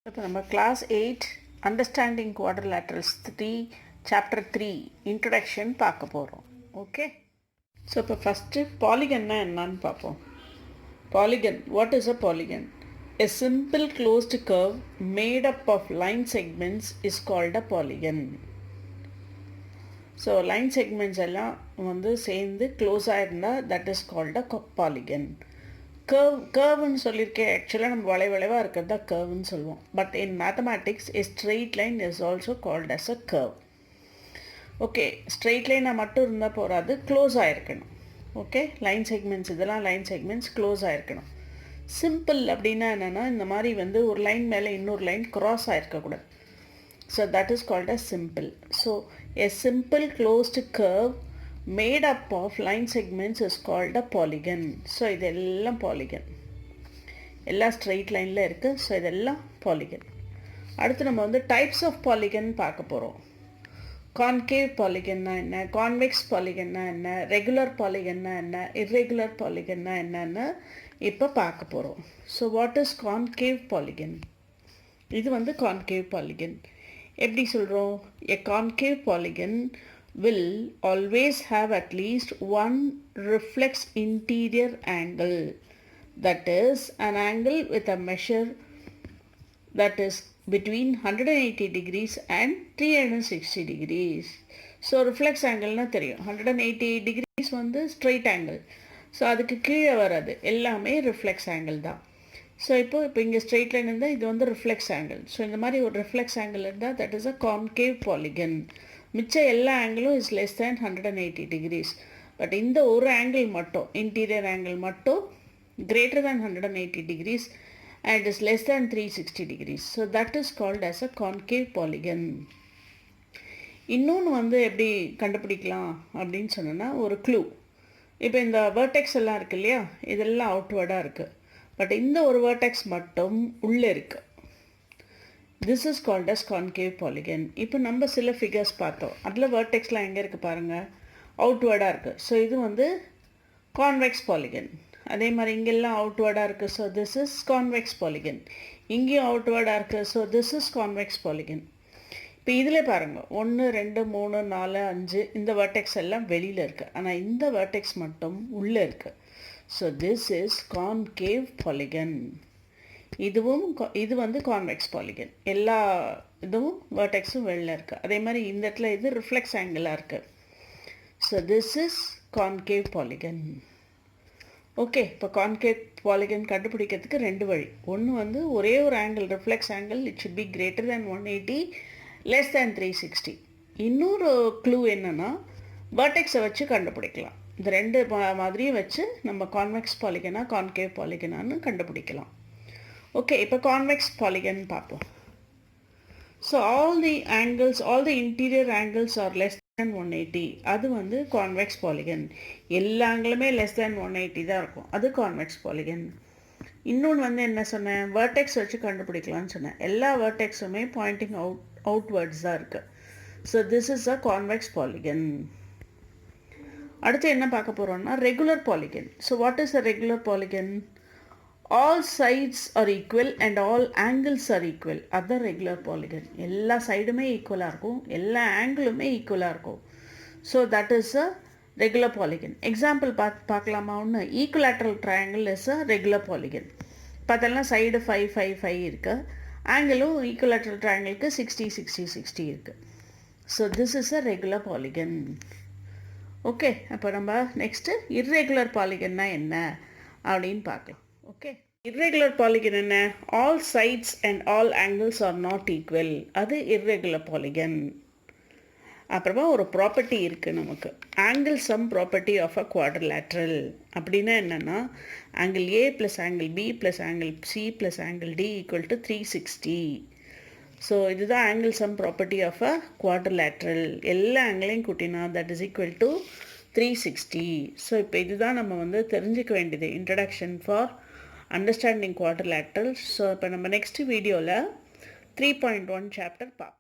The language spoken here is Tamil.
இப்போ நம்ம கிளாஸ் 8 அண்டர்ஸ்டாண்டிங் குவாட்ரிலேட்டரல்ஸ் 3 சாப்டர் 3 இன்ட்ரடக்ஷன் பார்க்க போகிறோம். ஓகே, ஸோ இப்போ ஃபஸ்ட்டு பாலிகன்னா என்னன்னு பார்ப்போம். Polygon, what is a polygon? A simple closed curve made up of line segments is called a polygon. So line segments எல்லாம் வந்து சேர்ந்து க்ளோஸாக இருந்தால் that is called a polygon. கர்வ்னு சொல்லியிருக்கேன். ஆக்சுவலாக நம்ம வளைவாக இருக்கிறது தான் கர்வ்னு சொல்லுவோம். But in mathematics a straight line is also called as a curve. Okay, straight லைனாக மட்டும் இருந்தால் போகாது, க்ளோஸ் ஆகிருக்கணும். ஓகே, லைன் செக்மெண்ட்ஸ் இதெல்லாம் லைன் செக்மெண்ட்ஸ் க்ளோஸ் ஆகிருக்கணும். சிம்பிள் அப்படின்னா என்னென்னா, இந்த மாதிரி வந்து ஒரு லைன் மேலே இன்னொரு லைன் க்ராஸ் ஆகிருக்கக்கூடாது. So that is called a simple. So a simple closed curve made up of line segments is called a polygon. So இதெல்லாம் பாலிகன், எல்லாம் ஸ்ட்ரெயிட் லைனில் இருக்குது. ஸோ இதெல்லாம் பாலிகன். அடுத்து நம்ம வந்து டைப்ஸ் ஆஃப் பாலிகன் பார்க்க போகிறோம். கான்கேவ் பாலிகன்னா என்ன, கான்வெக்ஸ் பாலிகன்னா என்ன, ரெகுலர் பாலிகன்னா என்ன, இர்ரெகுலர் பாலிகன்னா என்னன்னு இப்போ பார்க்க போகிறோம். So what is concave polygon? இது வந்து கான்கேவ் பாலிகன். எப்படி சொல்கிறோம்? A concave polygon will always have at least one reflex interior angle, that is an angle with a measure that is between 180 degrees and 360 degrees. So reflex angle na theriyum, 180 degrees வந்து straight angle. ஸோ அதுக்கு கீழே வராது, எல்லாமே ரிஃப்ளெக்ஸ் ஆங்கிள் தான். ஸோ இப்போ இங்கே ஸ்ட்ரெயிட் லைன் இருந்தால் இது வந்து ரிஃப்ளெக்ஸ் ஆங்கிள். ஸோ இந்த மாதிரி ஒரு ரிஃப்ளெக்ஸ் ஆங்கிள் இருந்தால் that is a concave polygon. மிச்ச எல்லா ஆங்கிளும் is less than 180 degrees. But இந்த ஒரு ஆங்கிள் மட்டும், இன்டீரியர் ஆங்கிள் மட்டும் greater than 180 degrees and is less than 360 degrees. So that is called as a concave polygon. இன்னொன்று வந்து எப்படி கண்டுபிடிக்கலாம் அப்படின்னு சொன்னோன்னா, ஒரு க்ளூ. இப்போ இந்த வேர்டெக்ஸ் எல்லாம் இருக்குது இல்லையா, இதெல்லாம் அவுட்வேர்டாக இருக்குது. பட் இந்த ஒரு வேர்டெக்ஸ் மட்டும் உள்ளே இருக்குது. This is called as concave polygon. இப்போ நம்ம சில ஃபிகர்ஸ் பார்த்தோம், அதில் வேர்டெக்ஸ்லாம் எங்கே இருக்குது பாருங்கள், அவுட்வேர்டாக இருக்குது. ஸோ இது வந்து கான்வெக்ஸ் பாலிகன். அதே மாதிரி இங்கெல்லாம் அவுட்வேர்டாக இருக்குது. So this is convex polygon. இங்கேயும் அவுட்வேர்டாக இருக்குது. So this is convex polygon. இப்போ இதில் பாருங்கள், 1 2 3 4 5 இந்த வேர்டெக்ஸ் எல்லாம் வெளியில் இருக்குது. ஆனால் இந்த வேர்டெக்ஸ் மட்டும் உள்ளே இருக்குது. So this is concave polygon. இது வந்து கான்வெக்ஸ் பாலிகன். எல்லா இதுவும் வேர்டெக்ஸும் வெளில இருக்குது. அதே மாதிரி இந்த இடத்துல இது ரிஃப்ளெக்ஸ் ஆங்கிளாக இருக்குது. So this is concave polygon. Okay, இப்போ கான்கேவ் பாலிகன் கண்டுபிடிக்கிறதுக்கு 2 வழி. ஒன்று வந்து ஒரே ஒரு angle, reflex angle, it should be greater than 180 less than 360. இன்னொரு க்ளூ என்னென்னா, வேர்டெக்ஸை வச்சு கண்டுபிடிக்கலாம். இந்த 2 மாதிரியும் வச்சு நம்ம கான்வெக்ஸ் பாலிகனா கான்கேவ் பாலிகனான்னு கண்டுபிடிக்கலாம். ஓகே, இப்போ கான்வெக்ஸ் பாலிகன் பார்ப்போம். So all the interior angles R less than 180. அது வந்து கான்வெக்ஸ் பாலிகன். எல்லா ஆங்கிளுமே லெஸ் தேன் 180 தான் இருக்கும். அது கான்வெக்ஸ் பாலிகன். இன்னொன்று வந்து என்ன சொன்னேன், வேர்டெக்ஸ் வச்சு கண்டுபிடிக்கலாம்னு சொன்னேன். எல்லா வேர்டெக்ஸுமே பாயிண்டிங் அவுட்வேர்ட்ஸ் தான் இருக்குது. So this is a convex polygon. அடுத்து என்ன பார்க்க போகிறோம்னா, regular polygon. So what is a regular polygon? All sides are equal and all angles are equal. அதுதான் ரெகுலர் பாலிகன். எல்லா சைடுமே ஈக்குவலாக இருக்கும், எல்லா ஆங்கிளுமே ஈக்குவலாக இருக்கும். So that is a regular polygon. Example பார்க்கலாமா? ஒன்று, equilateral triangle is a regular polygon. பார்த்தெல்லாம் சைடு 5 5 5 இருக்குது. ஆங்கிளும் ஈக்குவலேட்ரல் ட்ரையாங்கிளுக்கு 60 60 60 இருக்குது. So this is a regular polygon. Okay, அப்போ நம்ம நெக்ஸ்ட்டு இர்ரெகுலர் பாலிகன்னா என்ன அப்படின்னு பார்க்கலாம். ஓகே, இர்ரெகுலர் பாலிகன் என்ன? All sides and all angles are not equal. அது இர்ரெகுலர் பாலிகன். அப்புறமா ஒரு ப்ராப்பர்ட்டி இருக்குது நமக்கு, angle sum property of a quadrilateral. அப்படின்னா என்னென்னா, angle A plus angle B plus angle C plus angle D equal to 360. So இதுதான் angle sum property of a quadrilateral. எல்லா ஆங்கிளையும் கூட்டினா that is equal to 360. So இப்போ இதுதான் நம்ம வந்து தெரிஞ்சுக்க வேண்டியது, introduction for understanding quadrilateral. So இப்போ நம்ம நெக்ஸ்ட் வீடியோவில் 3.1 சாப்டர் பார்ப்போம்.